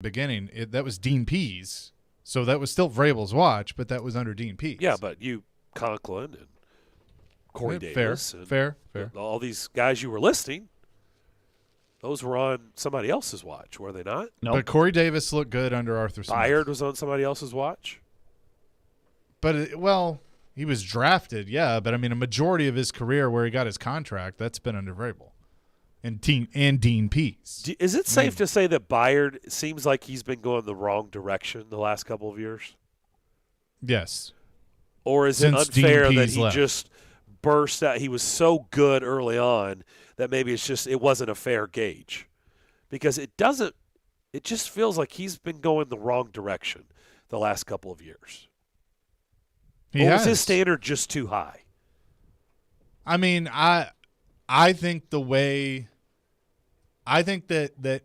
beginning, that was Dean Pease. So that was still Vrabel's watch, but that was under Dean Pease. Yeah, but Conklin and Corey Davis. Fair. All these guys you were listing, those were on somebody else's watch, were they not? No. But Corey Davis looked good under Arthur Smith. Byard was on somebody else's watch? But, he was drafted, yeah. But, a majority of his career where he got his contract, that's been under Vrabel and Dean Pease. Is it safe to say that Byard seems like he's been going the wrong direction the last couple of years? Yes. Or is Since it unfair Dean that Pease he left. just burst out? He was so good early on that maybe it wasn't a fair gauge. Because it just feels like he's been going the wrong direction the last couple of years. Was his standard just too high? I think that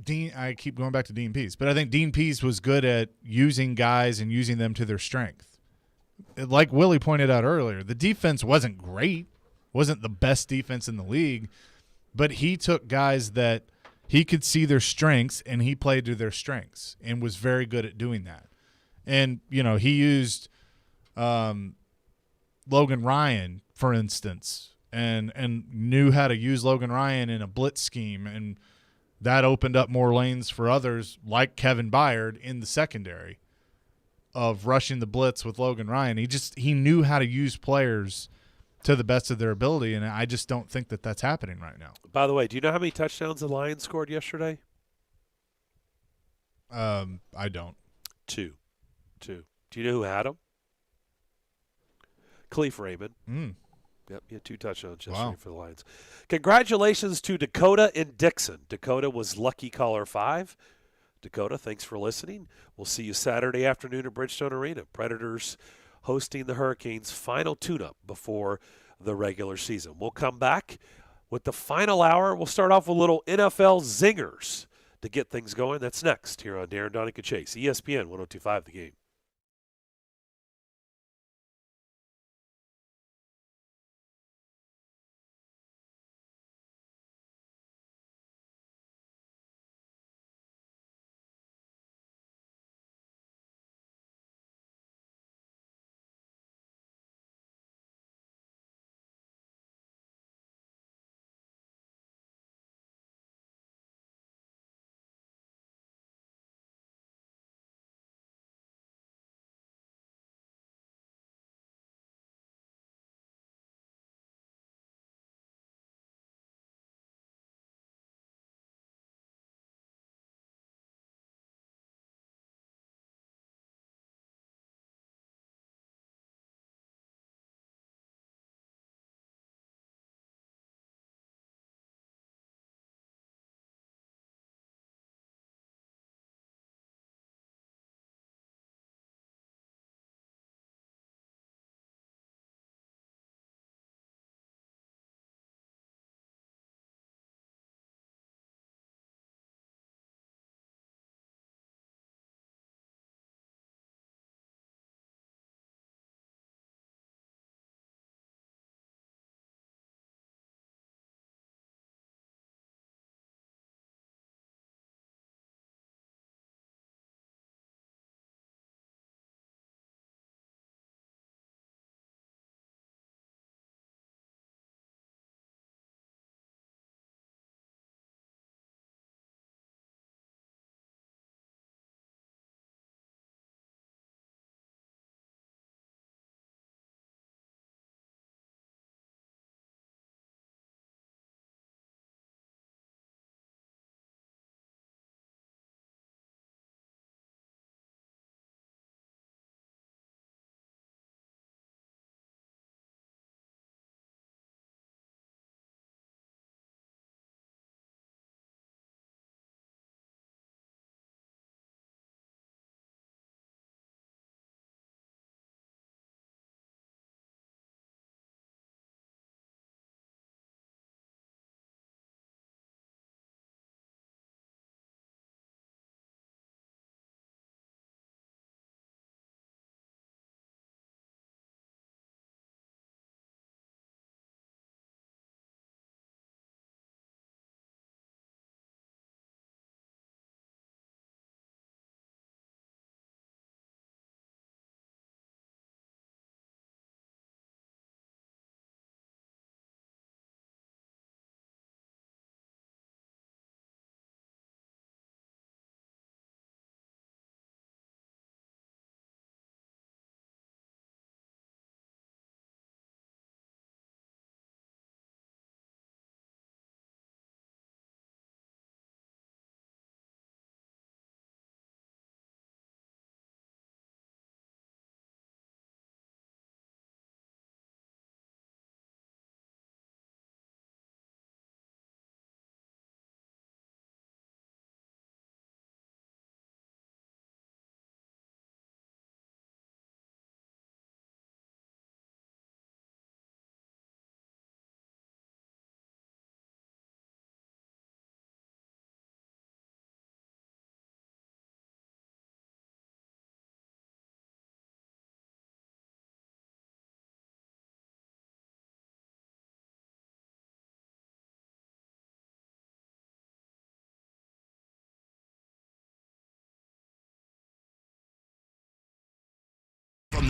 Dean, I keep going back to Dean Pease, but I think Dean Pease was good at using guys and using them to their strength. Like Willie pointed out earlier, the defense wasn't great, wasn't the best defense in the league, but he took guys that he could see their strengths and he played to their strengths and was very good at doing that. And, he used Logan Ryan, for instance, and knew how to use Logan Ryan in a blitz scheme, and that opened up more lanes for others like Kevin Byard in the secondary of rushing the blitz with Logan Ryan. He knew how to use players to the best of their ability, and I just don't think that that's happening right now. By the way, do you know how many touchdowns the Lions scored yesterday? I don't. Two. Do you know who had them? Cleef Raymond. Yep, he had 2 touchdowns yesterday for the Lions. Congratulations to Dakota and Dixon. Dakota was lucky caller 5. Dakota, thanks for listening. We'll see you Saturday afternoon at Bridgestone Arena. Predators hosting the Hurricanes' final tune-up before the regular season. We'll come back with the final hour. We'll start off with a little NFL zingers to get things going. That's next here on Darren, Daunic, and Chase, ESPN 102.5 The Game.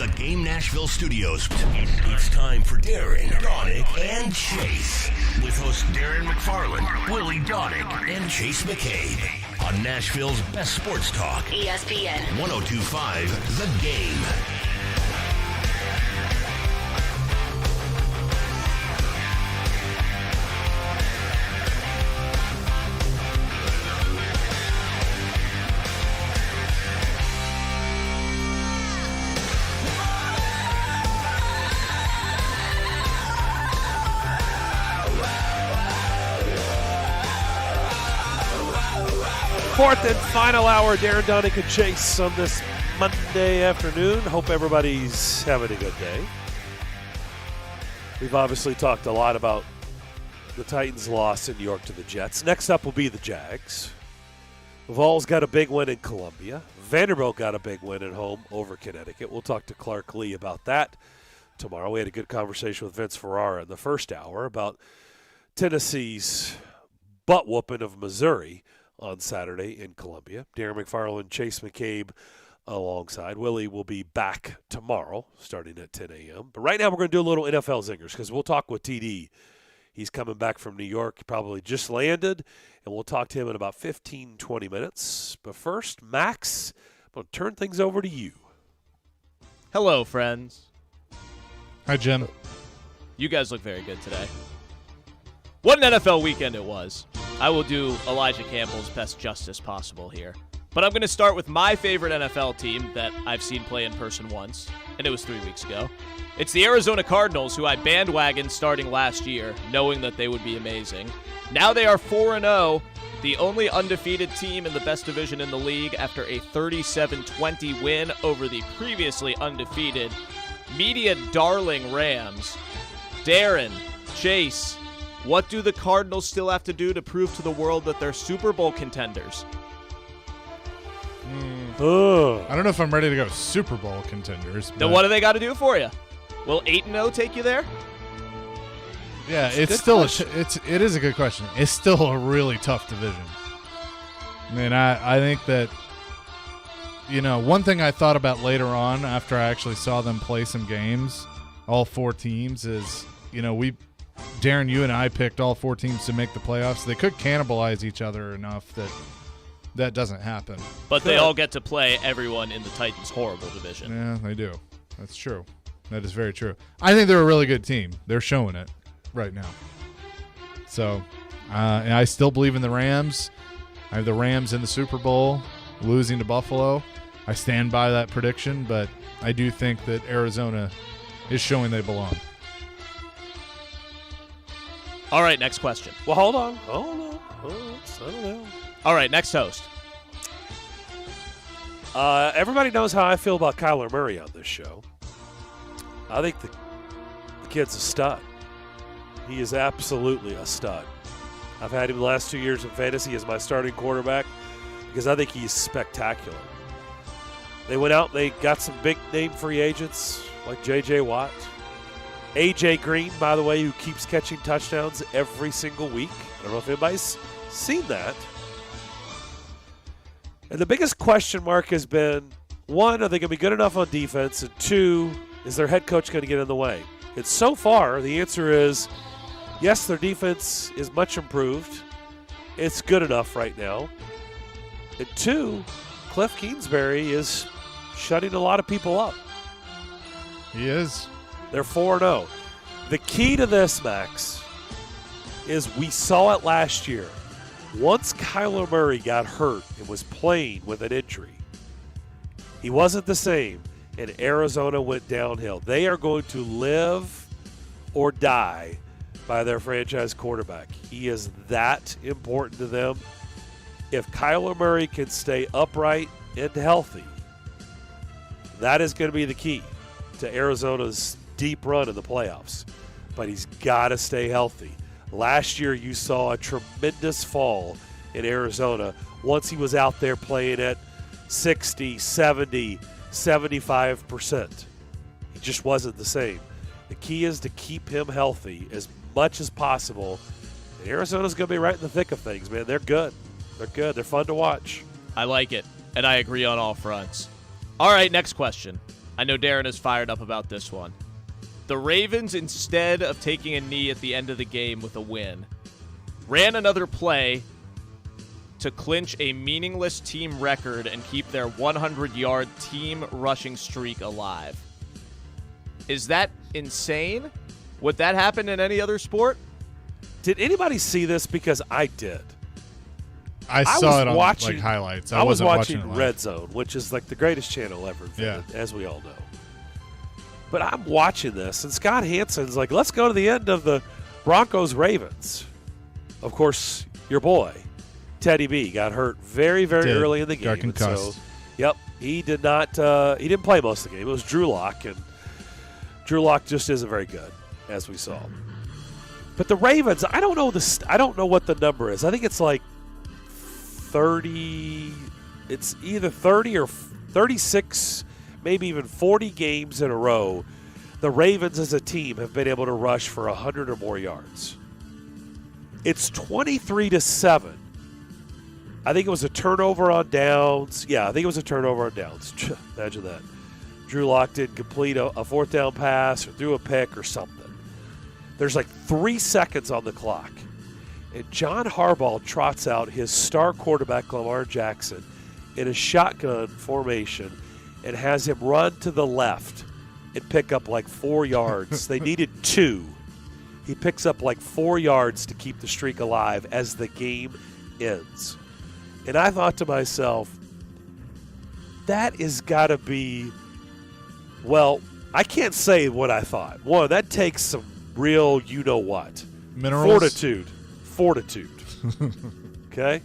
the Game Nashville studios, it's time for Darren, Daunic, and Chase. With hosts Darren McFarland, Willie Daunic, and Chase McCabe. On Nashville's best sports talk. ESPN 102.5 The Game. Fourth and final hour, Darren, Daunic, and Chase on this Monday afternoon. Hope everybody's having a good day. We've obviously talked a lot about the Titans' loss in New York to the Jets. Next up will be the Jags. Vols got a big win in Columbia. Vanderbilt got a big win at home over Connecticut. We'll talk to Clark Lee about that tomorrow. We had a good conversation with Vince Ferrara in the first hour about Tennessee's butt-whooping of Missouri on Saturday in Columbia. Darren McFarland, Chase McCabe alongside. Willie will be back tomorrow starting at 10 a.m. But right now we're going to do a little NFL zingers because we'll talk with TD. He's coming back from New York, probably just landed, and we'll talk to him in about 15, 20 minutes. But first, Max, I'm going to turn things over to you. Hello, friends. Hi, Jim. You guys look very good today. What an NFL weekend it was. I will do Elijah Campbell's best justice possible here. But I'm going to start with my favorite NFL team that I've seen play in person once, and it was 3 weeks ago. It's the Arizona Cardinals, who I bandwagoned starting last year, knowing that they would be amazing. Now they are 4-0, the only undefeated team in the best division in the league after a 37-20 win over the previously undefeated media darling Rams. Darren, Chase, what do the Cardinals still have to do to prove to the world that they're Super Bowl contenders? I don't know if I'm ready to go Super Bowl contenders. Then what do they got to do for you? Will 8-0 take you there? Yeah, it is a good question. It's still a really tough division. I mean, I think that, one thing I thought about later on after I actually saw them play some games, all four teams, is, Darren, you and I picked all four teams to make the playoffs. They could cannibalize each other enough that doesn't happen. But they all get to play everyone in the Titans' horrible division. Yeah, they do. That's true. That is very true. I think they're a really good team. They're showing it right now. So, and I still believe in the Rams. I have the Rams in the Super Bowl, losing to Buffalo. I stand by that prediction, but I do think that Arizona is showing they belong. All right, next question. Well, hold on. Settle down. All right, next host. Everybody knows how I feel about Kyler Murray on this show. I think the kid's a stud. He is absolutely a stud. I've had him the last 2 years in fantasy as my starting quarterback because I think he's spectacular. They went out, they got some big-name free agents like J.J. Watt. A.J. Green, by the way, who keeps catching touchdowns every single week. I don't know if anybody's seen that. And the biggest question mark has been, one, are they going to be good enough on defense? And two, is their head coach going to get in the way? And so far, the answer is, yes, their defense is much improved. It's good enough right now. And two, Cliff Kingsbury is shutting a lot of people up. He is. They're 4-0. The key to this, Max, is we saw it last year. Once Kyler Murray got hurt and was playing with an injury, he wasn't the same, and Arizona went downhill. They are going to live or die by their franchise quarterback. He is that important to them. If Kyler Murray can stay upright and healthy, that is going to be the key to Arizona's deep run in the playoffs. But he's got to stay healthy. Last year, you saw a tremendous fall in Arizona once he was out there playing at 60, 70, 75%. He just wasn't the same. The key is to keep him healthy as much as possible. And Arizona's going to be right in the thick of things, man. They're good. They're good. They're fun to watch. I like it, and I agree on all fronts. All right, next question. I know Darren is fired up about this one. The Ravens, instead of taking a knee at the end of the game with a win, ran another play to clinch a meaningless team record and keep their 100-yard team rushing streak alive. Is that insane? Would that happen in any other sport? Did anybody see this? Because I did. I saw it on like highlights. I was wasn't watching it Red Zone, which is like the greatest channel ever, yeah, as we all know. But I'm watching this, and Scott Hansen's like, let's go to the end of the Broncos-Ravens. Of course, your boy, Teddy B, got hurt very, very early in the game. Got concussed. So, yep, he did not. He didn't play most of the game. It was Drew Lock, and Drew Lock just isn't very good, as we saw. But the Ravens, I don't know what the number is. I think it's like 30. It's either 30 or 36, maybe even 40 games in a row. The Ravens as a team have been able to rush for 100 or more yards. It's 23-7. I think it was a turnover on downs. Yeah, I think it was a turnover on downs. Imagine that. Drew Lock didn't complete a fourth down pass or threw a pick or something. There's like 3 seconds on the clock. And John Harbaugh trots out his star quarterback, Lamar Jackson, in a shotgun formation and has him run to the left and pick up like 4 yards. They needed 2. He picks up like 4 yards to keep the streak alive as the game ends. And I thought to myself, that is got to be, well, I can't say what I thought. One, that takes some real you-know-what. Minerals? Fortitude. Okay?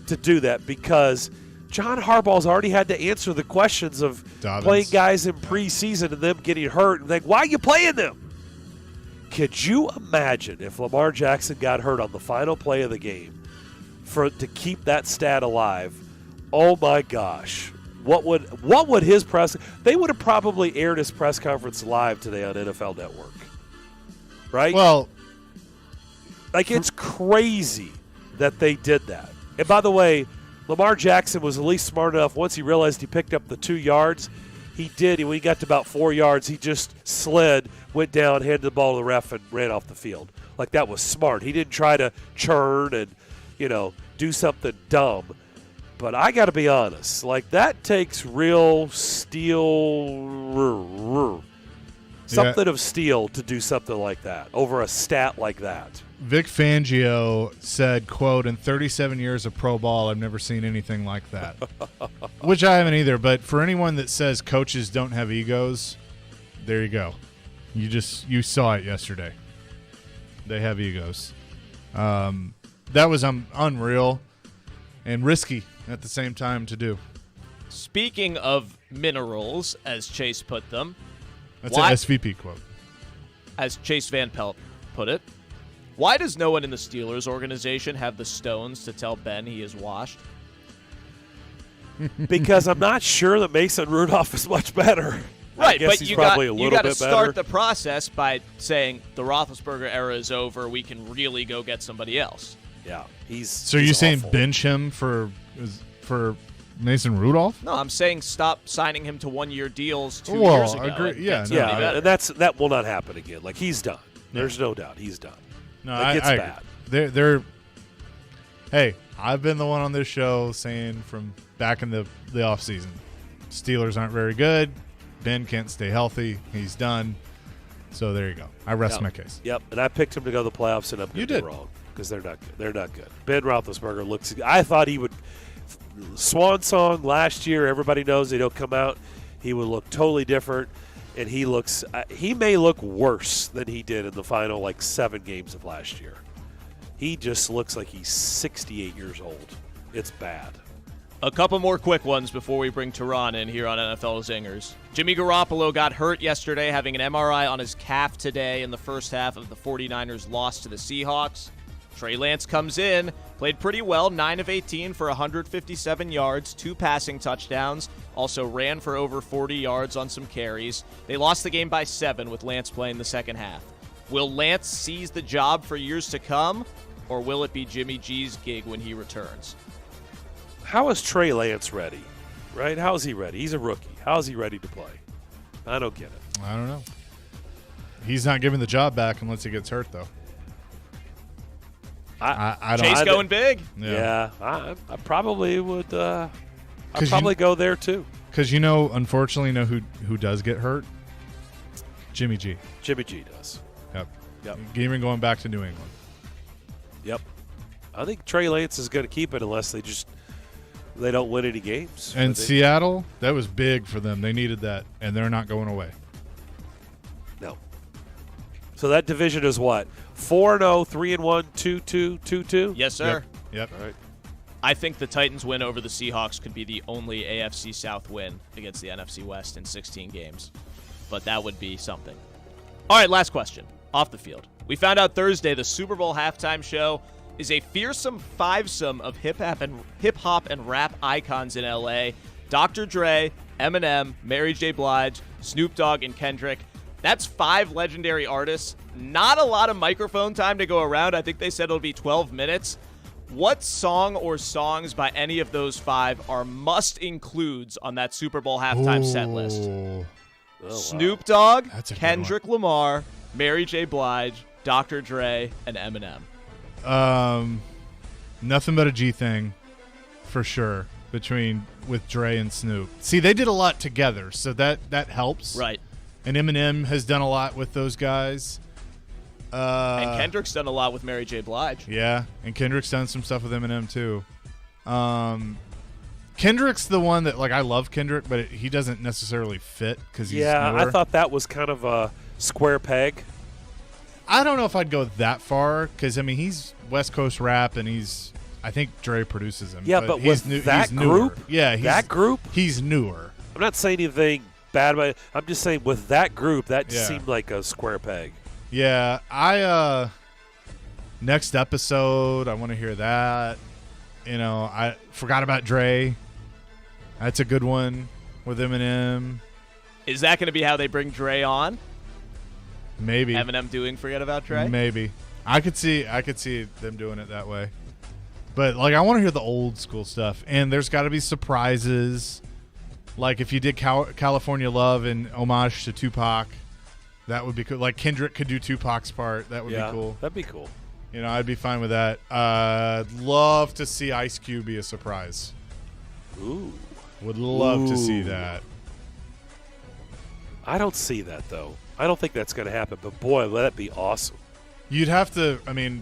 To do that, because John Harbaugh's already had to answer the questions of playing guys in preseason and them getting hurt and think, why are you playing them? Could you imagine if Lamar Jackson got hurt on the final play of the game to keep that stat alive? Oh my gosh. What would his press – they would have probably aired his press conference live today on NFL Network. Right? Well – like, it's crazy that they did that. And by the way, Lamar Jackson was at least smart enough, once he realized he picked up the 2 yards, he did. And when he got to about 4 yards, he just slid, went down, handed the ball to the ref, and ran off the field. Like, that was smart. He didn't try to churn and, do something dumb. But I got to be honest. Like, that takes real steel, something of steel to do something like that over a stat like that. Vic Fangio said, quote, in 37 years of pro ball, I've never seen anything like that. Which I haven't either, but for anyone that says coaches don't have egos, there you go. You saw it yesterday. They have egos. That was unreal and risky at the same time to do. Speaking of minerals, as Chase put them. That's an SVP quote. As Chase Van Pelt put it. Why does no one in the Steelers organization have the stones to tell Ben he is washed? Because I'm not sure that Mason Rudolph is much better. Right, but you got to start better. the process by saying the Roethlisberger era is over. We can really go get somebody else. Yeah, So you're saying bench him for Mason Rudolph? No, I'm saying stop signing him to 1-year deals 2 years ago. Agree. Yeah, and that will not happen again. Like, he's done. There's no doubt he's done. No, it gets bad. They're. Hey, I've been the one on this show saying from back in the offseason, Steelers aren't very good. Ben can't stay healthy. He's done. So there you go. I rest my case. Yep, and I picked him to go to the playoffs, and I'm going to be wrong because they're not good. They're not good. Ben Roethlisberger looks – I thought he would – swan song last year, everybody knows they don't come out. He would look totally different. And he looks he may look worse than he did in the final, 7 games of last year. He just looks like he's 68 years old. It's bad. A couple more quick ones before we bring Tehran in here on NFL Zingers. Jimmy Garoppolo got hurt yesterday, having an MRI on his calf today in the first half of the 49ers' loss to the Seahawks. Trey Lance comes in, played pretty well, 9 of 18 for 157 yards, 2 passing touchdowns, also ran for over 40 yards on some carries. They lost the game by 7 with Lance playing the second half. Will Lance seize the job for years to come, or will it be Jimmy G's gig when he returns? How is Trey Lance ready? Right? How is he ready? He's a rookie. How is he ready to play? I don't get it. I don't know. He's not giving the job back unless he gets hurt, though. I don't. Chase going big. Yeah, I probably would. I'd probably go there too. Because unfortunately, who does get hurt? Jimmy G. Jimmy G does. Yep. Even going back to New England. Yep. I think Trey Lance is going to keep it unless they don't win any games. And Seattle, that was big for them. They needed that, and they're not going away. No. So that division is what? 4-0, 3-1, 2-2, 2-2? Yes, sir. Yep. All right. I think the Titans' win over the Seahawks could be the only AFC South win against the NFC West in 16 games. But that would be something. All right, last question. Off the field. We found out Thursday the Super Bowl halftime show is a fearsome fivesome of hip-hop and rap icons in L.A. Dr. Dre, Eminem, Mary J. Blige, Snoop Dogg, and Kendrick. That's 5 legendary artists. Not a lot of microphone time to go around. I think they said it'll be 12 minutes. What song or songs by any of those 5 are must-includes on that Super Bowl halftime set list? Oh, Snoop Dogg, That's a good Kendrick Lamar, Mary J. Blige, Dr. Dre, and Eminem. Nothing but a G thing, for sure, with Dre and Snoop. See, they did a lot together, so that helps. Right. And Eminem has done a lot with those guys. And Kendrick's done a lot with Mary J. Blige. Yeah, and Kendrick's done some stuff with Eminem too. Kendrick's the one that, I love Kendrick, but he doesn't necessarily fit because he's newer. I thought that was kind of a square peg. I don't know if I'd go that far because, he's West Coast rap, and I think Dre produces him. Yeah, but he's with that he's newer. group? Yeah, That group? He's newer. I'm not saying anything bad about it. I'm just saying with that group, that Yeah. seemed like a square peg. Yeah, next episode, I want to hear that. I forgot about Dre. That's a good one with Eminem. Is that going to be how they bring Dre on? Maybe. Eminem doing Forget About Dre? Maybe. I could see them doing it that way. But I want to hear the old school stuff, and there's got to be surprises. Like if you did California Love and homage to Tupac, that would be cool. Like Kendrick could do Tupac's part. That would be cool. That'd be cool. I'd be fine with that. I'd love to see Ice Cube be a surprise. Ooh. Would love to see that. I don't see that, though. I don't think that's going to happen. But, boy, that'd be awesome. You'd have to,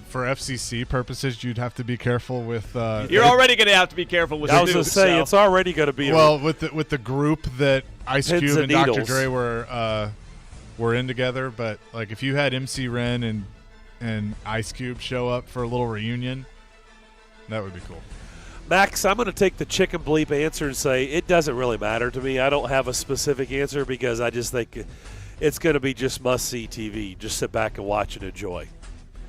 for FCC purposes, you'd have to be careful with. You're already going to have to be careful with I was Snoop, going to say, so. it's already going to be. With the group that Ice Pins Cube and and Dr. needles. Dre were in together, but if you had MC Ren and Ice Cube show up for a little reunion, that would be cool. Max, I'm going to take the chicken bleep answer and say it doesn't really matter to me. I don't have a specific answer because I just think it's going to be just must-see TV. Just sit back and watch and enjoy.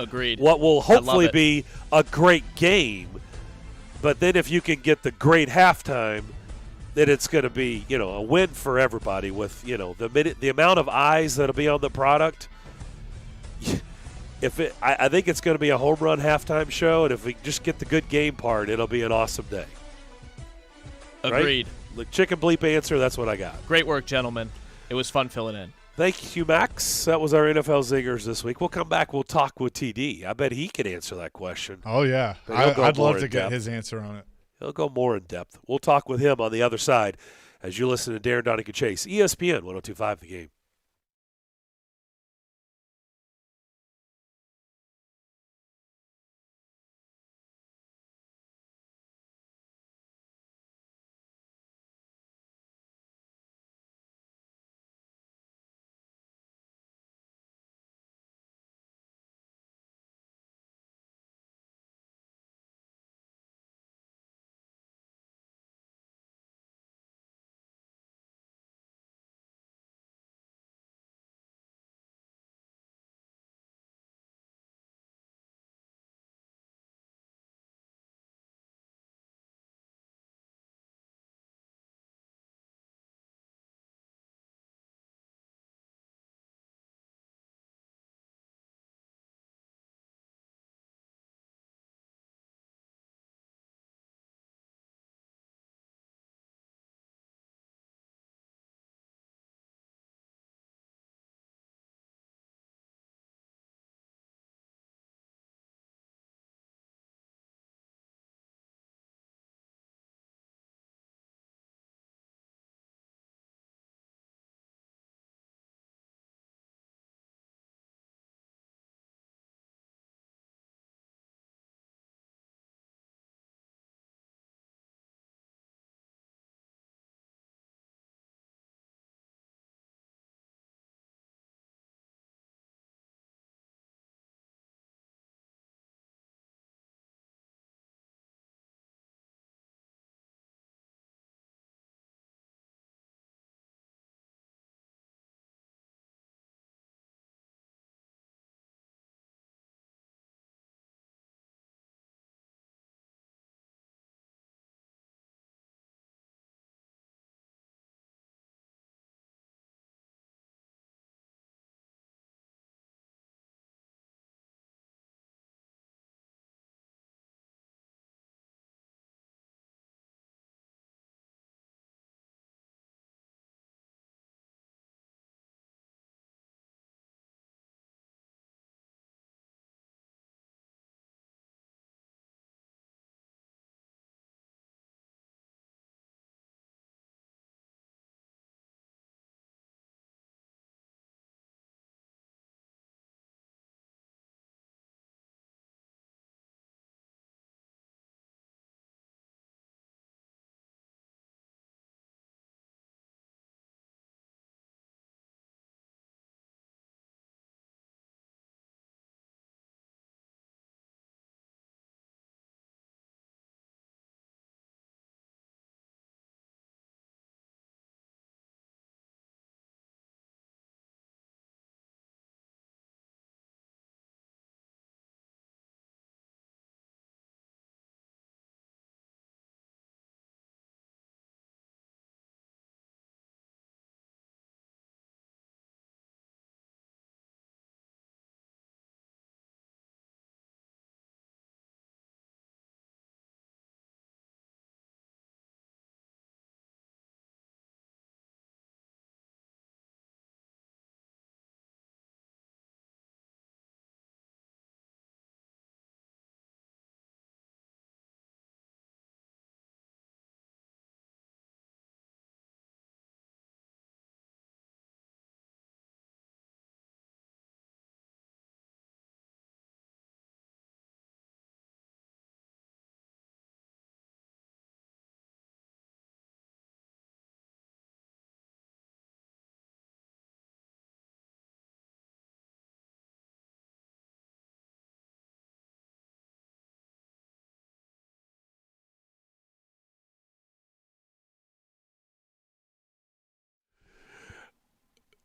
Agreed. What will hopefully it. be a great game, but then if you can get the great halftime, then it's going to be a win for everybody with the amount of eyes that'll be on the product. I think it's going to be a home run halftime show, and if we just get the good game part, it'll be an awesome day. Agreed. Right? The chicken bleep answer, that's what I got. Great work, gentlemen. It was fun filling in. Thank you, Max. That was our NFL Zingers this week. We'll come back. We'll talk with TD. I bet he can answer that question. Oh, yeah. I'd love to get his answer on it. He'll go more in depth. We'll talk with him on the other side as you listen to Darren, Daunic, and Chase. ESPN 102.5 The Game.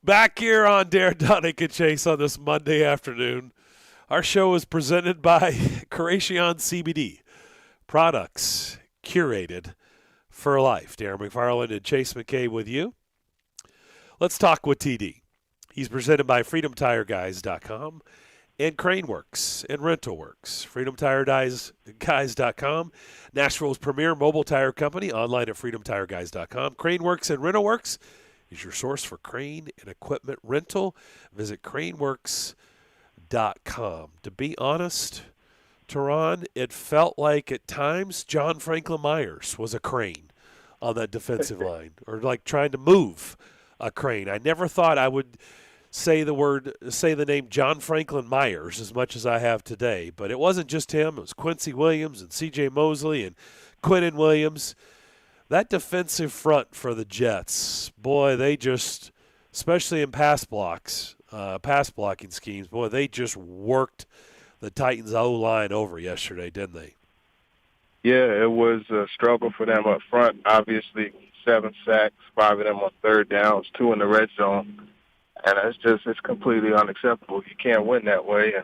Back here on Darren, Daunic, and Chase on this Monday afternoon. Our show is presented by Creation CBD. Products curated for life. Darren McFarland and Chase McKay with you. Let's talk with TD. He's presented by FreedomTireGuys.com and Craneworks and RentalWorks. FreedomTireGuys.com, Nashville's premier mobile tire company, online at FreedomTireGuys.com. Craneworks and RentalWorks is your source for crane and equipment rental. Visit Craneworks.com. To be honest, Teron, it felt like at times John Franklin Myers was a crane on that defensive line, or like trying to move a crane. I never thought I would say the name John Franklin Myers as much as I have today, but it wasn't just him. It was Quincy Williams and C.J. Mosley and Quinnen Williams. That defensive front for the Jets, boy, they just, especially in pass blocking schemes, boy, they just worked the Titans' O-line over yesterday, didn't they? Yeah, it was a struggle for them up front. Obviously, 7 sacks, 5 of them on third downs, 2 in the red zone. And it's completely unacceptable. You can't win that way, and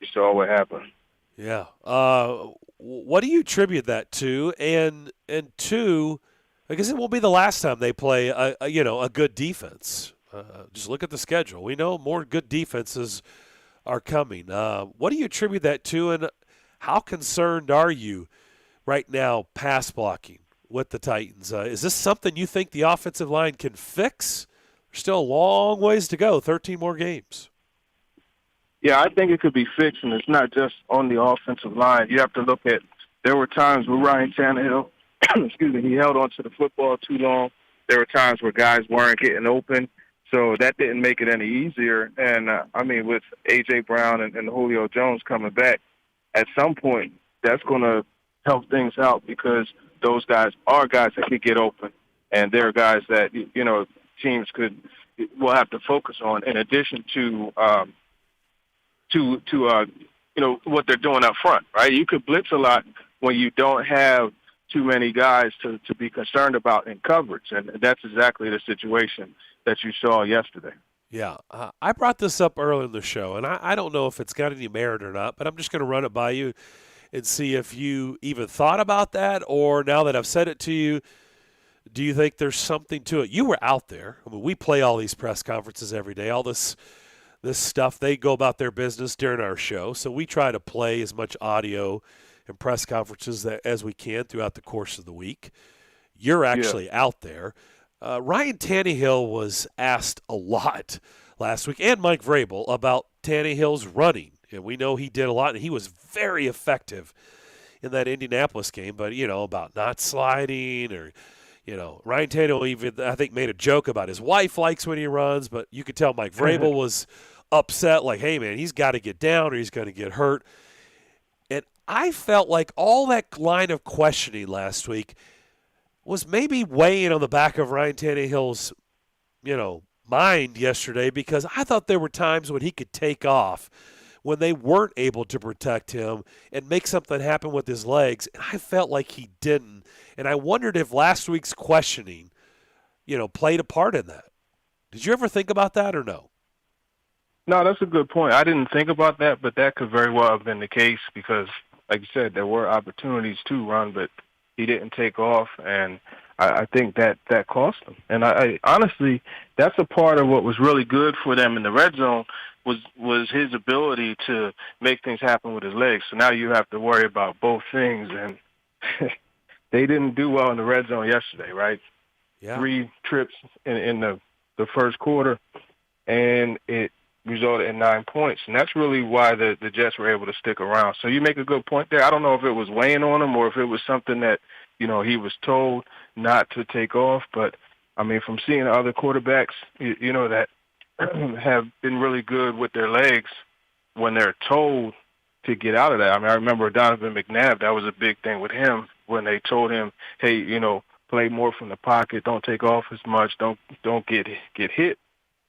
you saw what happened. Yeah. What do you attribute that to? And two, I guess it won't be the last time they play a good defense. Just look at the schedule. We know more good defenses are coming. What do you attribute that to, and how concerned are you right now pass blocking with the Titans? Is this something you think the offensive line can fix? There's still a long ways to go, 13 more games. Yeah, I think it could be fixed, and it's not just on the offensive line. You have to look at, there were times where Ryan Tannehill, he held on to the football too long. There were times where guys weren't getting open, so that didn't make it any easier. And, with A.J. Brown and Julio Jones coming back, at some point that's going to help things out, because those guys are guys that could get open, and they're guys that, teams will have to focus on, in addition to what they're doing up front, right? You could blitz a lot when you don't have too many guys to be concerned about in coverage, and that's exactly the situation that you saw yesterday. Yeah, I brought this up earlier in the show, and I don't know if it's got any merit or not, but I'm just going to run it by you and see if you even thought about that, or now that I've said it to you, do you think there's something to it? You were out there. I mean, we play all these press conferences every day, all this stuff. They go about their business during our show, so we try to play as much audio and press conferences as we can throughout the course of the week. You're actually out there. Ryan Tannehill was asked a lot last week, and Mike Vrabel, about Tannehill's running. And we know he did a lot, and he was very effective in that Indianapolis game, but, about not sliding, or – Ryan Tannehill even, I think, made a joke about his wife likes when he runs, but you could tell Mike Vrabel was upset, like, hey, man, he's got to get down or he's going to get hurt. And I felt like all that line of questioning last week was maybe weighing on the back of Ryan Tannehill's, mind yesterday, because I thought there were times when he could take off when they weren't able to protect him and make something happen with his legs, and I felt like he didn't. And I wondered if last week's questioning, played a part in that. Did you ever think about that or no? No, that's a good point. I didn't think about that, but that could very well have been the case, because, like you said, there were opportunities to run, but he didn't take off, and I think that cost him. And I honestly, that's a part of what was really good for them in the red zone, was his ability to make things happen with his legs. So now you have to worry about both things, and they didn't do well in the red zone yesterday, right? Yeah. 3 trips in the first quarter, and it resulted in 9 points. And that's really why the Jets were able to stick around. So you make a good point there. I don't know if it was weighing on him or if it was something that, he was told not to take off. But, from seeing other quarterbacks, that have been really good with their legs when they're told to get out of that. I remember Donovan McNabb, that was a big thing with him when they told him, hey, play more from the pocket, don't take off as much, don't get hit.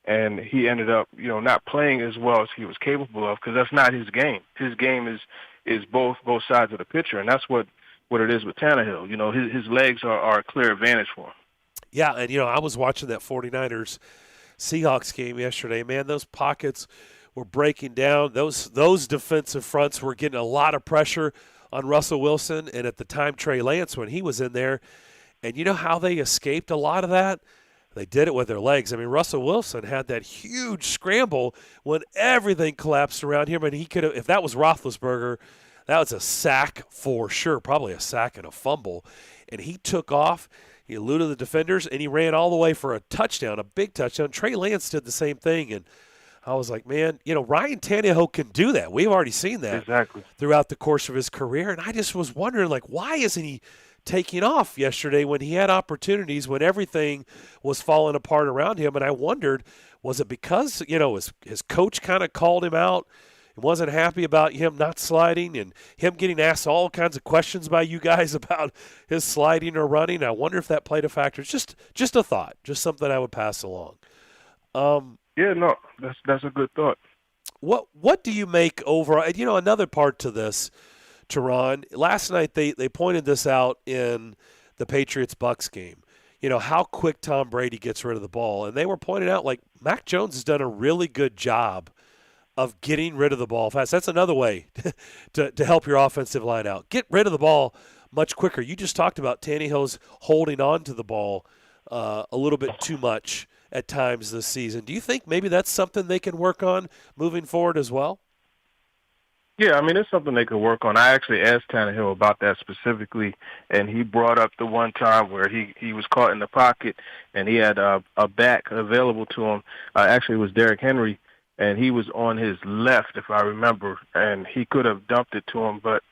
And he ended up, not playing as well as he was capable of, because that's not his game. His game is both sides of the picture, and that's what it is with Tannehill. His legs are a clear advantage for him. Yeah, and, I was watching that 49ers Seahawks game yesterday. Man, those pockets were breaking down. Those defensive fronts were getting a lot of pressure on Russell Wilson, and at the time Trey Lance when he was in there. And you know how they escaped a lot of that? They did it with their legs. I mean, Russell Wilson had that huge scramble when everything collapsed around him, and he could have, if that was Roethlisberger, that was a sack for sure, probably a sack and a fumble. And he took off, he eluded the defenders, and he ran all the way for a touchdown, a big touchdown. Trey Lance did the same thing, and I was like, man, Ryan Tannehill can do that. We've already seen that throughout the course of his career, and I just was wondering, like, why isn't he taking off yesterday when he had opportunities, when everything was falling apart around him? And I wondered, was it because, his coach kind of called him out and wasn't happy about him not sliding and him getting asked all kinds of questions by you guys about his sliding or running? I wonder if that played a factor. It's just a thought, just something I would pass along. Yeah, no, that's a good thought. What do you make overall? Another part to this, Teron, last night they pointed this out in the Patriots-Bucs game, how quick Tom Brady gets rid of the ball. And they were pointing out, like, Mac Jones has done a really good job of getting rid of the ball fast. That's another way to help your offensive line out. Get rid of the ball much quicker. You just talked about Tannehill's holding on to the ball a little bit too much at times this season. Do you think maybe that's something they can work on moving forward as well? Yeah, I mean, it's something they could work on. I actually asked Tannehill about that specifically, and he brought up the one time where he was caught in the pocket, and he had a back available to him. Actually, it was Derrick Henry, and he was on his left, if I remember, and he could have dumped it to him, but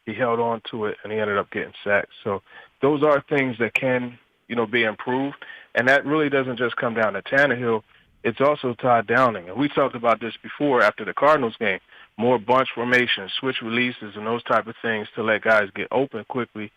he held on to it, and he ended up getting sacked. So those are things that can, be improved, and that really doesn't just come down to Tannehill. It's also Todd Downing, and we talked about this before after the Cardinals game. More bunch formation, switch releases, and those type of things to let guys get open quickly.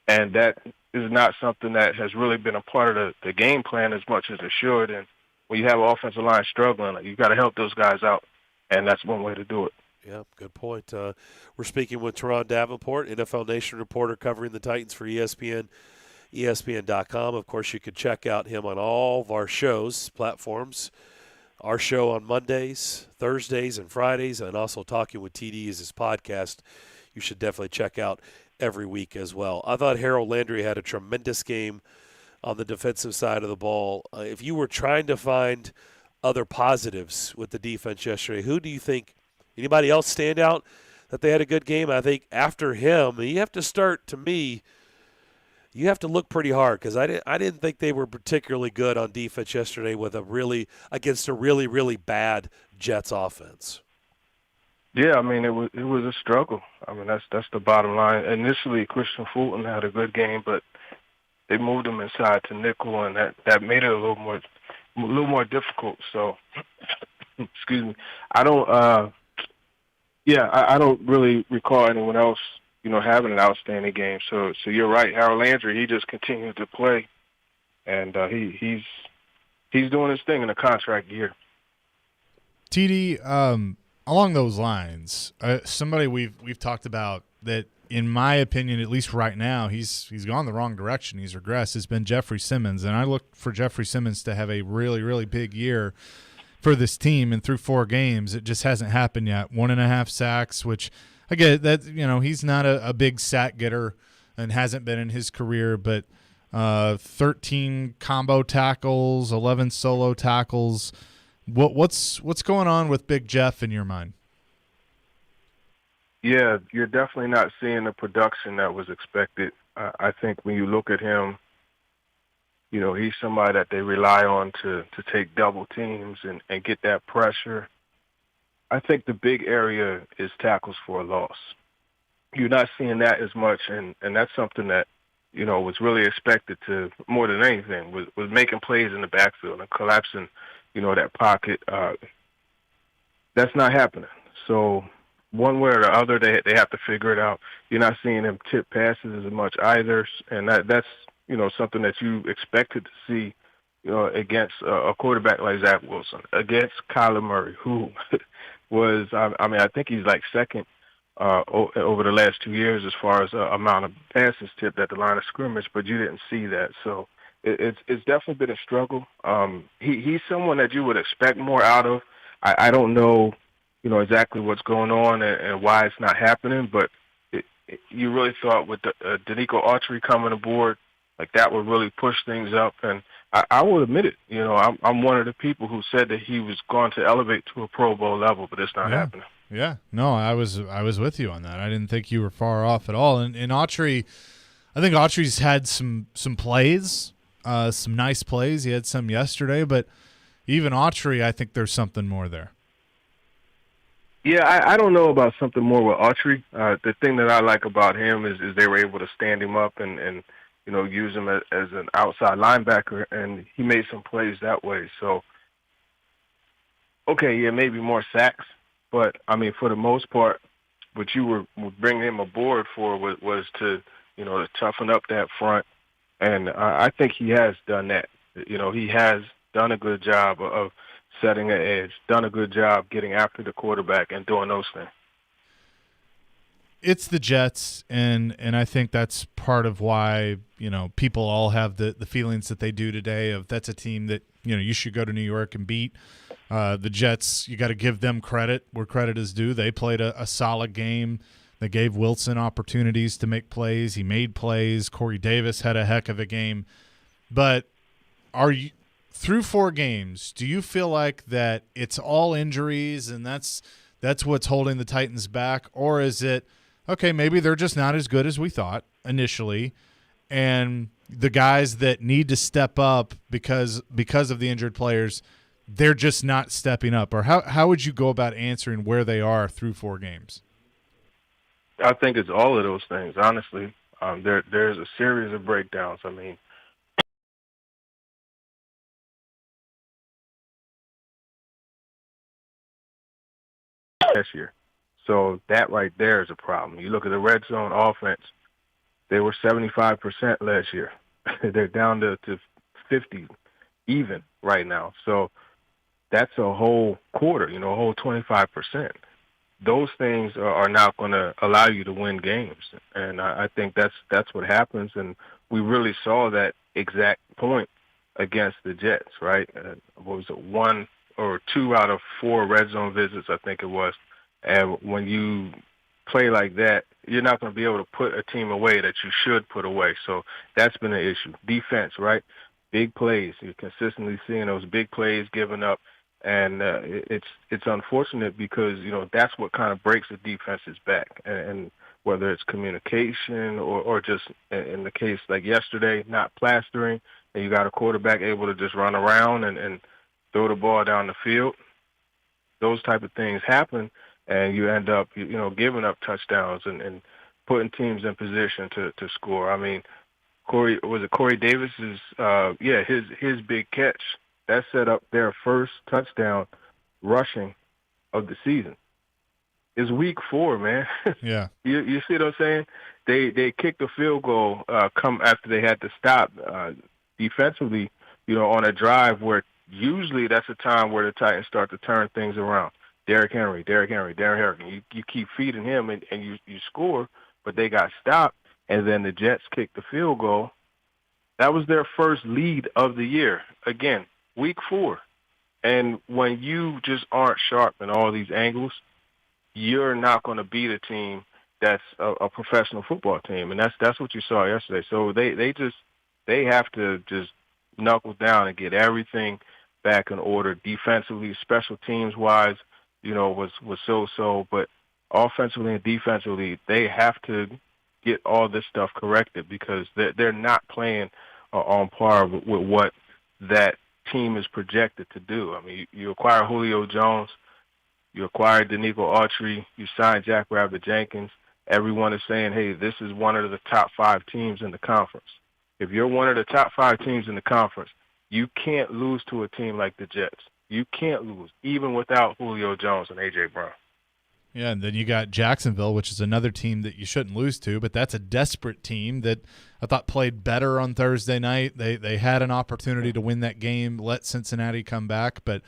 And that is not something that has really been a part of the game plan as much as it should. And when you have an offensive line struggling, you got to help those guys out, and that's one way to do it. Yeah, good point. We're speaking with Teron Davenport, NFL Nation reporter covering the Titans for ESPN, ESPN.com. Of course, you can check out him on all of our shows, platforms. Our show on Mondays, Thursdays, and Fridays, and also Talking with TD is his podcast. You should definitely check out every week as well. I thought Harold Landry had a tremendous game on the defensive side of the ball. If you were trying to find other positives with the defense yesterday, who do you think, anybody else stand out that they had a good game? I think after him, you have to start, to me, you have to look pretty hard because I didn't think they were particularly good on defense yesterday against a really, really bad Jets offense. Yeah, I mean, it was a struggle. I mean, that's the bottom line. Initially, Christian Fulton had a good game, but they moved him inside to nickel, and that made it a little more difficult. So, excuse me. I don't really recall anyone else having an outstanding game. So you're right. Harold Landry, he just continues to play, and he's doing his thing in a contract year. TD, along those lines, somebody we've talked about that, in my opinion, at least right now, he's gone the wrong direction. He's regressed. Has been Jeffrey Simmons, and I look for Jeffrey Simmons to have a really, really big year for this team. And through 4 games, it just hasn't happened yet. 1.5 sacks, which – I get that, he's not a big sack getter and hasn't been in his career, but 13 combo tackles, 11 solo tackles. What's going on with Big Jeff in your mind? Yeah, you're definitely not seeing the production that was expected. I think when you look at him, he's somebody that they rely on to take double teams and get that pressure. I think the big area is tackles for a loss. You're not seeing that as much, and that's something that, was really expected to, more than anything, was making plays in the backfield and collapsing, that pocket. That's not happening. So one way or the other, they have to figure it out. You're not seeing him tip passes as much either, and that's, something that you expected to see, against a quarterback like Zach Wilson, against Kyler Murray, who was, I think he's like second over the last 2 years as far as amount of passes tipped at the line of scrimmage, but you didn't see that. So it's definitely been a struggle. He's someone that you would expect more out of. I don't know, exactly what's going on and why it's not happening, but you really thought with Daunic Autry coming aboard, like that would really push things up. And I will admit it, I'm one of the people who said that he was going to elevate to a Pro Bowl level, but it's not happening. Yeah, no, I was with you on that. I didn't think you were far off at all. And Autry, I think Autry's had some plays, some nice plays. He had some yesterday, but even Autry, I think there's something more there. Yeah, I don't know about something more with Autry. The thing that I like about him is they were able to stand him up and use him as an outside linebacker, and he made some plays that way. So, okay, yeah, maybe more sacks. But, I mean, for the most part, what you were bringing him aboard for was to, to toughen up that front. And I think he has done that. He has done a good job of setting an edge, done a good job getting after the quarterback and doing those things. It's the Jets, and I think that's part of why, people all have the feelings that they do today of that's a team that, you should go to New York and beat. The Jets, you got to give them credit where credit is due. They played a solid game. They gave Wilson opportunities to make plays. He made plays. Corey Davis had a heck of a game. But are you through 4 games, do you feel like that it's all injuries and that's what's holding the Titans back? Or is it, okay, maybe they're just not as good as we thought initially, and the guys that need to step up because of the injured players, they're just not stepping up? Or how would you go about answering where they are through 4 games? I think it's all of those things, honestly. There's a series of breakdowns. I mean, this year. So that right there is a problem. You look at the red zone offense, they were 75% last year. They're down to 50 even right now. So that's a whole quarter, a whole 25%. Those things are not going to allow you to win games. And I think that's what happens. And we really saw that exact point against the Jets, right? What was it, 1 or 2 out of 4 red zone visits, I think it was. And when you play like that, you're not going to be able to put a team away that you should put away. So that's been an issue. Defense, right? Big plays. You're consistently seeing those big plays given up. And it's unfortunate because, that's what kind of breaks the defense's back. And whether it's communication or just in the case like yesterday, not plastering, and you got a quarterback able to just run around and throw the ball down the field, those type of things happen, and you end up, giving up touchdowns and putting teams in position to score. I mean, Corey Davis's, his big catch, that set up their first touchdown rushing of the season. It's week 4, man. Yeah. You see what I'm saying? They kicked a field goal come after they had to stop defensively, on a drive where usually that's a time where the Titans start to turn things around. Derrick Henry. You keep feeding him and you score, but they got stopped, and then the Jets kicked the field goal. That was their first lead of the year. Again, week 4. And when you just aren't sharp in all these angles, you're not going to beat a team that's a professional football team. And that's what you saw yesterday. So they have to just knuckle down and get everything back in order defensively, special teams wise, was so, but offensively and defensively, they have to get all this stuff corrected because they're not playing on par with what that team is projected to do. I mean, you acquire Julio Jones, you acquired Daunic Autry, you signed Jack Rabbit Jenkins. Everyone is saying, hey, this is one of the top 5 teams in the conference. If you're one of the top 5 teams in the conference, you can't lose to a team like the Jets. You can't lose, even without Julio Jones and A.J. Brown. Yeah, and then you got Jacksonville, which is another team that you shouldn't lose to, but that's a desperate team that I thought played better on Thursday night. They had an opportunity to win that game, let Cincinnati come back, but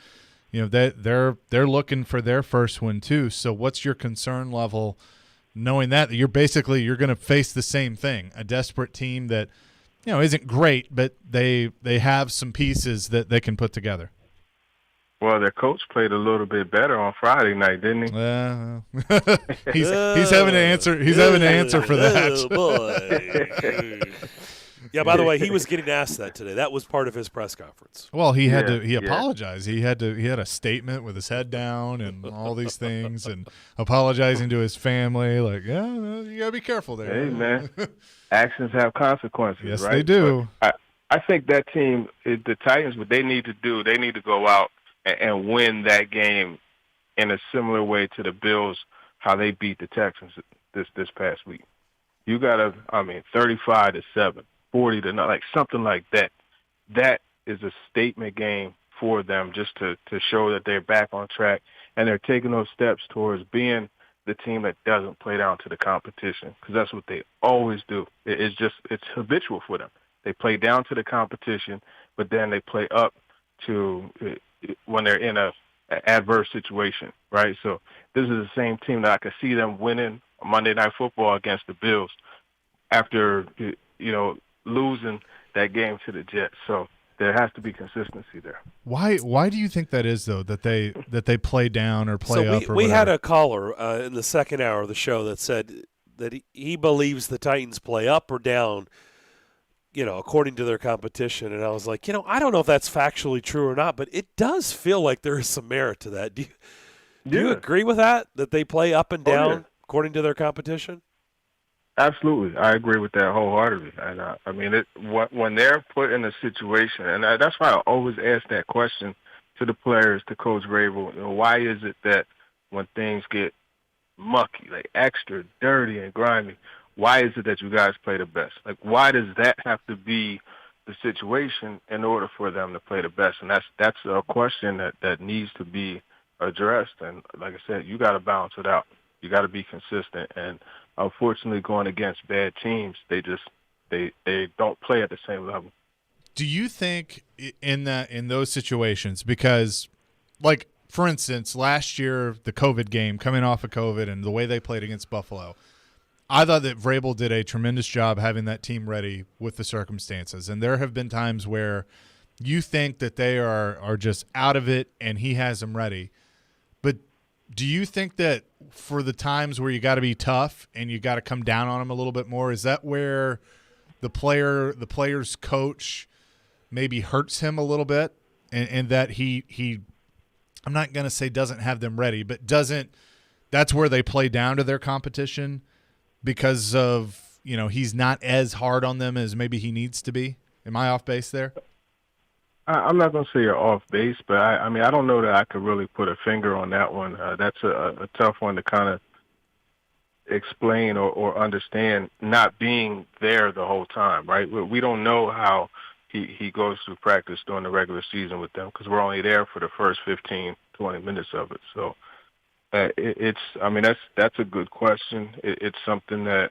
they're looking for their first win too. So what's your concern level knowing that you're going to face the same thing, a desperate team that isn't great, but they have some pieces that they can put together. Well, their coach played a little bit better on Friday night, didn't he? He's having to answer. He's having to answer for that. Oh boy. Yeah. By the way, he was getting asked that today. That was part of his press conference. Well, he had to. He apologized. He had a statement with his head down and all these things, and apologizing to his family. Like, you gotta be careful there. Hey, man, actions have consequences. Yes, right? they do. But I think that team, the Titans, what they need to do, they need to go out and win that game in a similar way to the Bills, how they beat the Texans this past week. You got to, 35-7, 40-0, like something like that. That is a statement game for them, just to show that they're back on track and they're taking those steps towards being the team that doesn't play down to the competition, because that's what they always do. It's habitual for them. They play down to the competition, but then they play up to when they're in a adverse situation, right? So this is the same team that I could see them winning Monday Night Football against the Bills after, losing that game to the Jets. So there has to be consistency there. Why do you think that is, though, that they play down or play up or we whatever? had a caller in the second hour of the show that said that he believes the Titans play up or down, according to their competition. And I was like, I don't know if that's factually true or not, but it does feel like there is some merit to that. Do you agree with that they play up and down according to their competition? Absolutely. I agree with that wholeheartedly. And when they're put in a situation, and that's why I always ask that question to the players, to Coach Vrabel, why is it that when things get mucky, like extra dirty and grimy, why is it that you guys play the best? Like, why does that have to be the situation in order for them to play the best? And that's a question that needs to be addressed. And like I said, you got to balance it out. You got to be consistent. And unfortunately, going against bad teams, they don't play at the same level. Do you think in those situations, because, like, for instance, last year, the COVID game, coming off of COVID and the way they played against Buffalo, I thought that Vrabel did a tremendous job having that team ready with the circumstances. And there have been times where you think that they are just out of it and he has them ready. But do you think that for the times where you got to be tough and you got to come down on them a little bit more, is that where the player's coach maybe hurts him a little bit, and that he I'm not going to say doesn't have them ready, but that's where they play down to their competition because of, he's not as hard on them as maybe he needs to be? Am I off base there? I'm not going to say you're off base, but I don't know that I could really put a finger on that one. That's a tough one to kind of explain or understand, not being there the whole time, right? We don't know how he goes through practice during the regular season with them, because we're only there for the first 15, 20 minutes of it. So that's a good question. It's something that,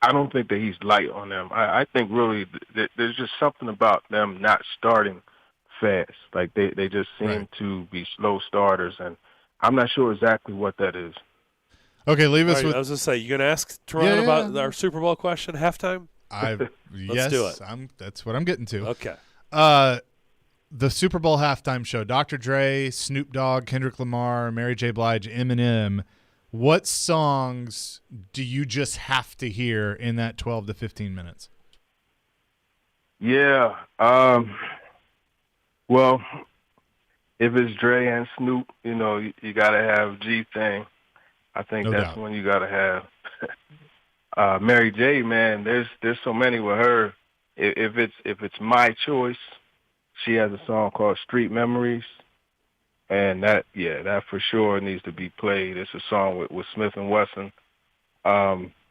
I don't think that he's light on them. I think really there's just something about them not starting fast. Like they just seem to be slow starters, and I'm not sure exactly what that is. Okay, leave us with. I was going to say, you going to ask Teron about our Super Bowl question at halftime? Yes, do it. That's what I'm getting to. Okay. The Super Bowl halftime show, Dr. Dre, Snoop Dogg, Kendrick Lamar, Mary J. Blige, Eminem. What songs do you just have to hear in that 12 to 15 minutes? Yeah. Well, if it's Dre and Snoop, you got to have G-Thing. I think that's when you got to have Mary J. Man, there's so many with her. If it's my choice, she has a song called Street Memories. And that for sure needs to be played. It's a song with Smith and Wesson.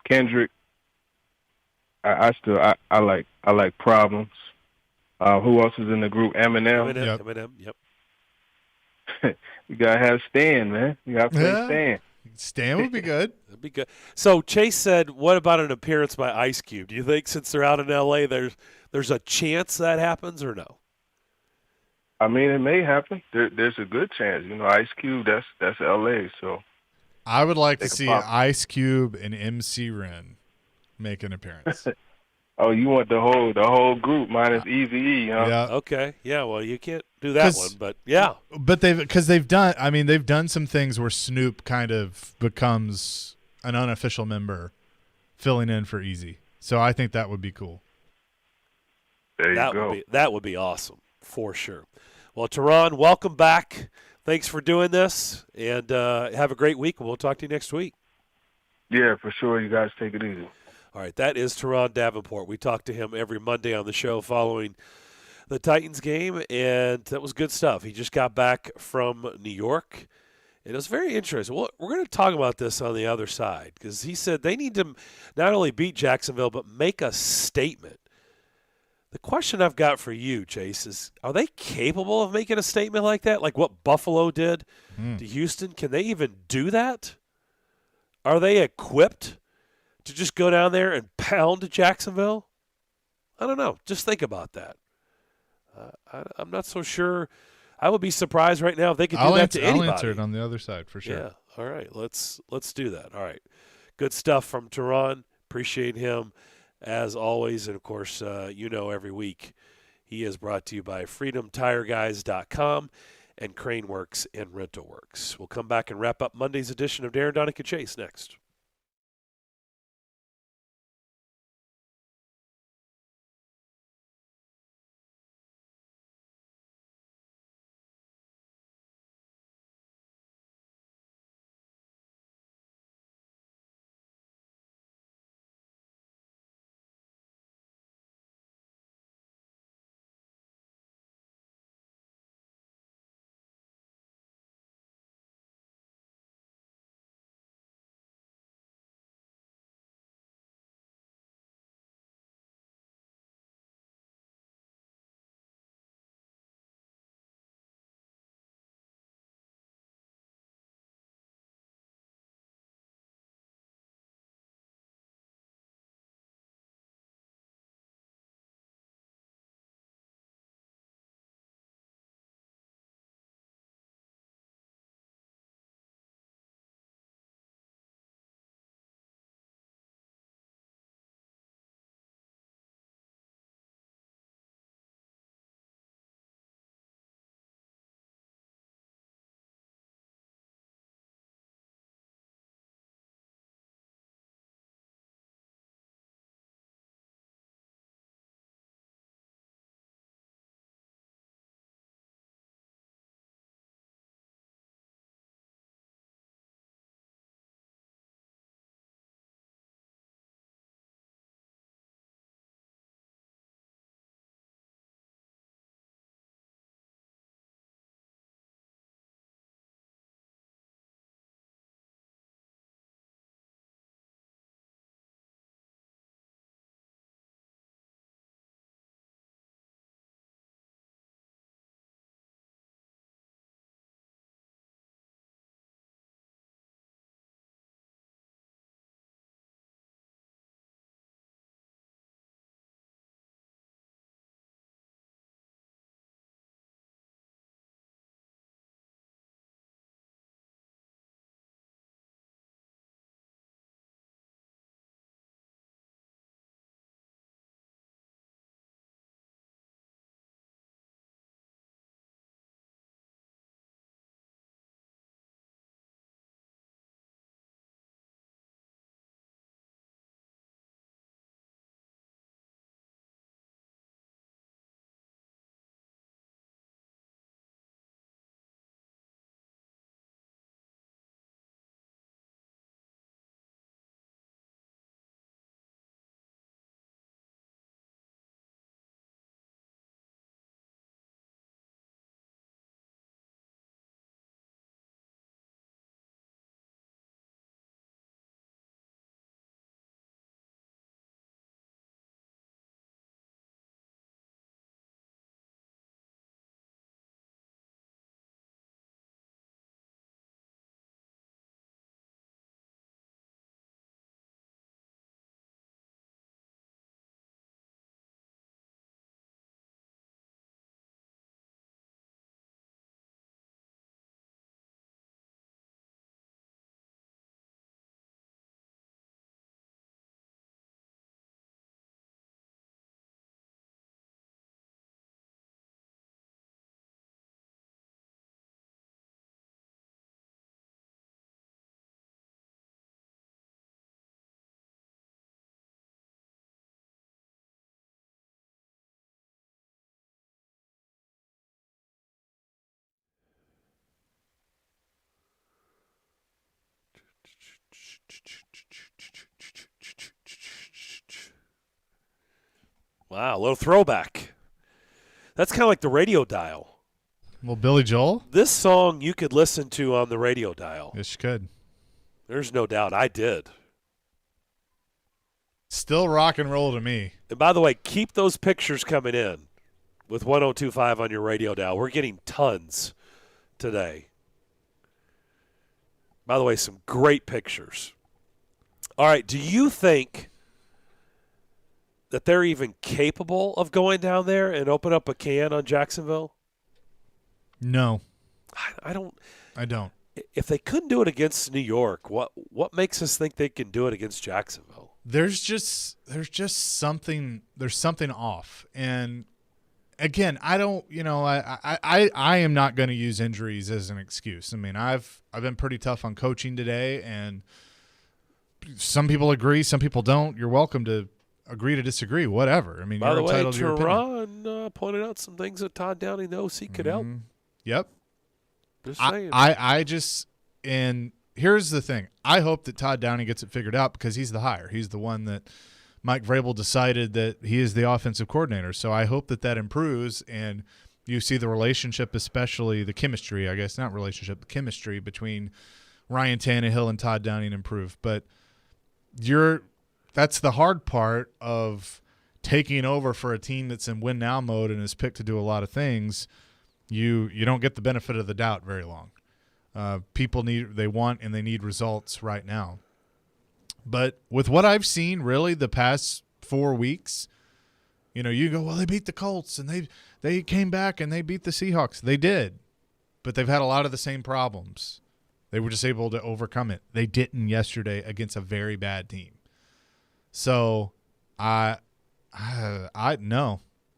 Kendrick, I like Problems. Who else is in the group? Eminem. Eminem. Yep. You gotta have Stan, man. You gotta play Stan. Stan would be good. That'd be good. So Chase said, "What about an appearance by Ice Cube? Do you think since they're out in L.A., there's a chance that happens or no?" I mean, it may happen. There's a good chance. Ice Cube, that's L.A., so. I would like to see Ice Cube and MC Ren make an appearance. Oh, you want the whole group minus Easy E, huh? Yeah. Okay. Yeah. Well, you can't do that one, but yeah. But they've done some things where Snoop kind of becomes an unofficial member, filling in for Easy. So I think that would be cool. There you go. That would be awesome for sure. Well, Teron, welcome back. Thanks for doing this, and have a great week. We'll talk to you next week. Yeah, for sure. You guys take it easy. All right, that is Teron Davenport. We talk to him every Monday on the show following the Titans game, and that was good stuff. He just got back from New York. It was very interesting. Well, we're going to talk about this on the other side because he said they need to not only beat Jacksonville but make a statement. The question I've got for you, Chase, is are they capable of making a statement like that, like what Buffalo did to Houston? Can they even do that? Are they equipped to just go down there and pound Jacksonville? I don't know. Just think about that. I'm not so sure. I would be surprised right now if they could do that to anybody. I'll answer it on the other side for sure. Yeah. All right. Let's do that. All right. Good stuff from Teron. Appreciate him as always. And, of course, every week he is brought to you by FreedomTireGuys.com and Craneworks and RentalWorks. We'll come back and wrap up Monday's edition of Darren, Daunic, and Chase next. Wow, a little throwback. That's kind of like the radio dial. Well, Billy Joel? This song you could listen to on the radio dial. Yes, you could. There's no doubt. I did. Still rock and roll to me. And by the way, keep those pictures coming in with 102.5 on your radio dial. We're getting tons today. By the way, some great pictures. All right, do you think that they're even capable of going down there and open up a can on Jacksonville? No. I don't. If they couldn't do it against New York, what makes us think they can do it against Jacksonville? There's just something off. And again, I don't, I am not going to use injuries as an excuse. I mean, I've been pretty tough on coaching today, and some people agree, some people don't. You're welcome to agree to disagree, whatever. I mean, by you're the way, entitled to your opinion. Teron pointed out some things that Todd Downing, the OC, could help. Yep. Just saying. And here's the thing. I hope that Todd Downing gets it figured out because he's the hire. He's the one that Mike Vrabel decided that he is the offensive coordinator. So I hope that improves and you see the relationship, especially the chemistry, I guess, not relationship, the chemistry between Ryan Tannehill and Todd Downing improve. But that's the hard part of taking over for a team that's in win now mode and is picked to do a lot of things. You don't get the benefit of the doubt very long. People want and they need results right now. But with what I've seen really the past 4 weeks, you go, well, they beat the Colts and they came back and they beat the Seahawks. They did, but they've had a lot of the same problems. They were just able to overcome it. They didn't yesterday against a very bad team. So no,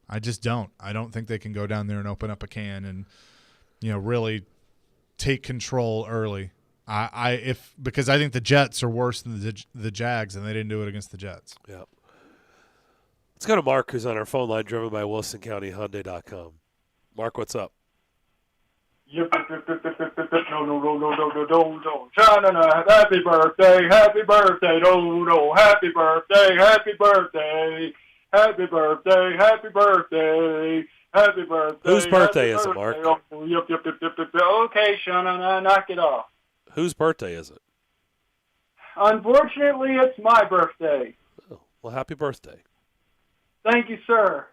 I just don't. I don't think they can go down there and open up a can and, really take control early. Because I think the Jets are worse than the Jags, and they didn't do it against the Jets. Yeah. Let's go to Mark, who's on our phone line, driven by WilsonCountyHyundai.com. Mark, what's up? No. Happy birthday, happy birthday, no, happy birthday, happy birthday, happy birthday, happy birthday, happy birthday. Whose birthday is it, Mark? Okay, Sean, knock it off. Whose birthday is it? Unfortunately, it's my birthday. Oh, well, happy birthday. Thank you, sir.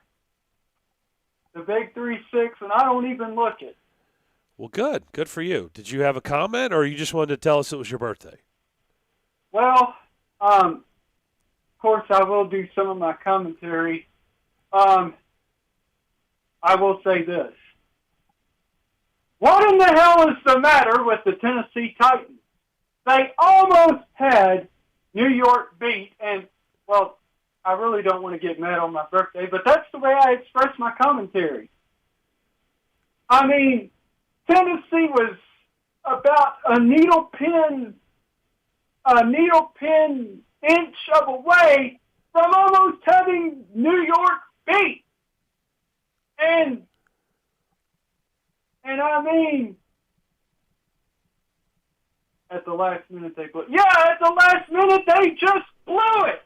The big 3-6, and I don't even look it. Well, good. Good for you. Did you have a comment, or you just wanted to tell us it was your birthday? Well, of course, I will do some of my commentary. I will say this. What in the hell is the matter with the Tennessee Titans? They almost had New York beat, and, well, I really don't want to get mad on my birthday, but that's the way I express my commentary. I mean, Tennessee was about a needle pin inch of away from almost having New York beat. And I mean, at the last minute they blew it. Yeah, at the last minute they just blew it.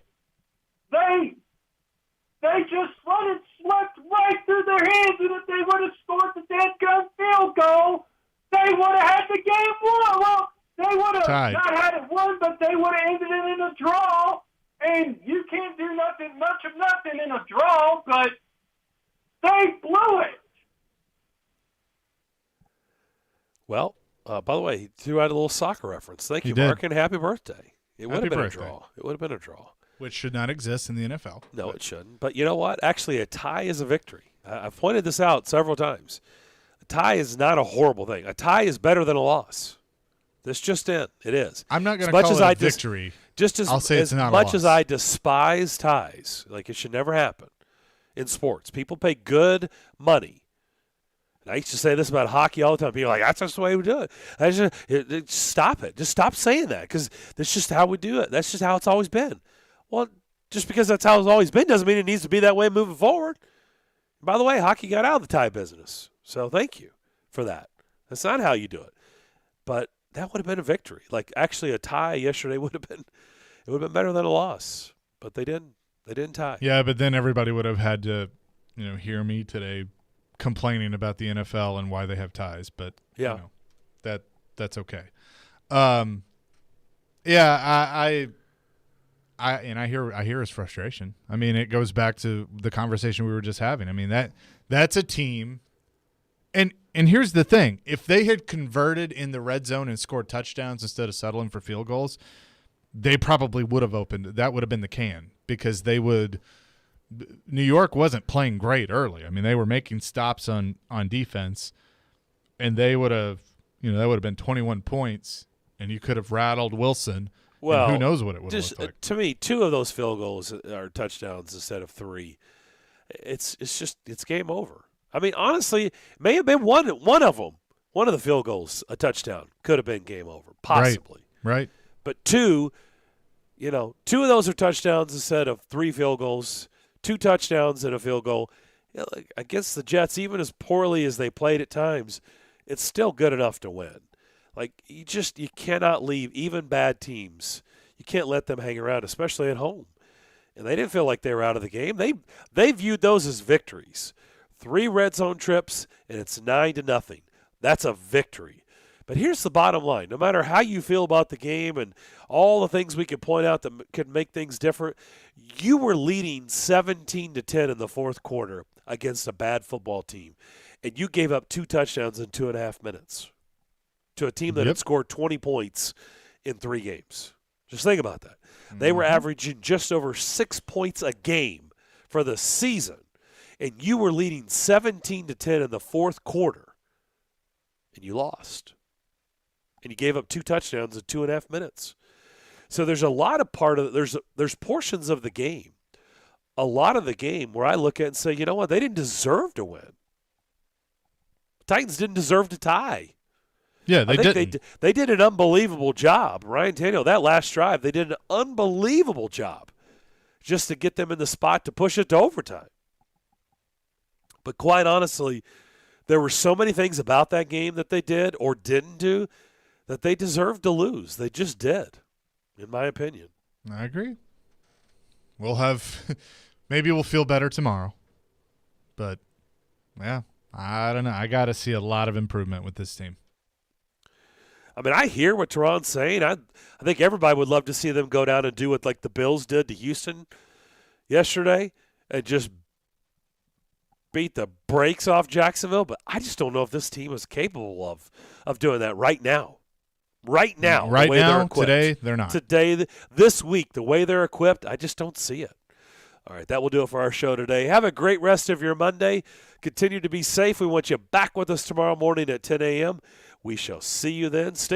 They just let it slip right through their hands, and if they would have scored the dead-gun field goal, they would have had the game won. Well, they would have not had it won, but they would have ended it in a draw, and you can't do much of nothing in a draw, but they blew it. Well, by the way, he threw out a little soccer reference. Thank you, Mark, and happy birthday. It would have been a draw. It would have been a draw. Which should not exist in the NFL. No, it shouldn't. But you know what? Actually, a tie is a victory. I've pointed this out several times. A tie is not a horrible thing. A tie is better than a loss. This just in. It is. I'm not going to call it a victory. I'll say it's not a loss. As much as I despise ties, like it should never happen in sports. People pay good money. And I used to say this about hockey all the time. People are like, that's just the way we do it. Stop it. Just stop saying that because that's just how we do it. That's just how it's always been. Well, just because that's how it's always been doesn't mean it needs to be that way moving forward. And by the way, hockey got out of the tie business. So thank you for that. That's not how you do it. But that would have been a victory. Like actually a tie yesterday would have been better than a loss. But they didn't They didn't tie. Yeah, but then everybody would have had to, hear me today complaining about the NFL and why they have ties. But that's okay. I hear his frustration. I mean, it goes back to the conversation we were just having. I mean, that's a team. And here's the thing. If they had converted in the red zone and scored touchdowns instead of settling for field goals, they probably would have opened. That would have been the can, because New York wasn't playing great early. I mean, they were making stops on defense, and they would have, that would have been 21 points, and you could have rattled Wilson. Well, and who knows what it would have looked like. To me, 2 of those field goals are touchdowns instead of 3. It's game over. I mean, honestly, it may have been one of them. One of the field goals, a touchdown, could have been game over, possibly. Right. But 2 of those are touchdowns instead of 3 field goals, 2 touchdowns and a field goal. Against the Jets, even as poorly as they played at times, it's still good enough to win. Like, you cannot leave even bad teams. You can't let them hang around, especially at home. And they didn't feel like they were out of the game. They viewed those as victories. 3 red zone trips, and it's 9-0. That's a victory. But here's the bottom line. No matter how you feel about the game and all the things we could point out that could make things different, you were leading 17-10 in the fourth quarter against a bad football team, and you gave up 2 touchdowns in 2.5 minutes to a team that had scored 20 points in 3 games. Just think about that. They were averaging just over 6 points a game for the season, and you were leading 17-10 in the fourth quarter, and you lost. And you gave up 2 touchdowns in 2.5 minutes. So there's a lot of there's portions of the game, a lot of the game where I look at and say, you know what, they didn't deserve to win. Titans didn't deserve to tie. Yeah, they did. They did an unbelievable job. Ryan Tannehill, that last drive, they did an unbelievable job just to get them in the spot to push it to overtime. But quite honestly, there were so many things about that game that they did or didn't do that they deserved to lose. They just did, in my opinion. I agree. Maybe we'll feel better tomorrow. But, yeah, I don't know. I got to see a lot of improvement with this team. I mean, I hear what Teron's saying. I think everybody would love to see them go down and do what like the Bills did to Houston yesterday and just beat the brakes off Jacksonville. But I just don't know if this team is capable of doing that right now. Right now, today, they're not. Today, this week, the way they're equipped, I just don't see it. All right, that will do it for our show today. Have a great rest of your Monday. Continue to be safe. We want you back with us tomorrow morning at 10 a.m. We shall see you then. Stay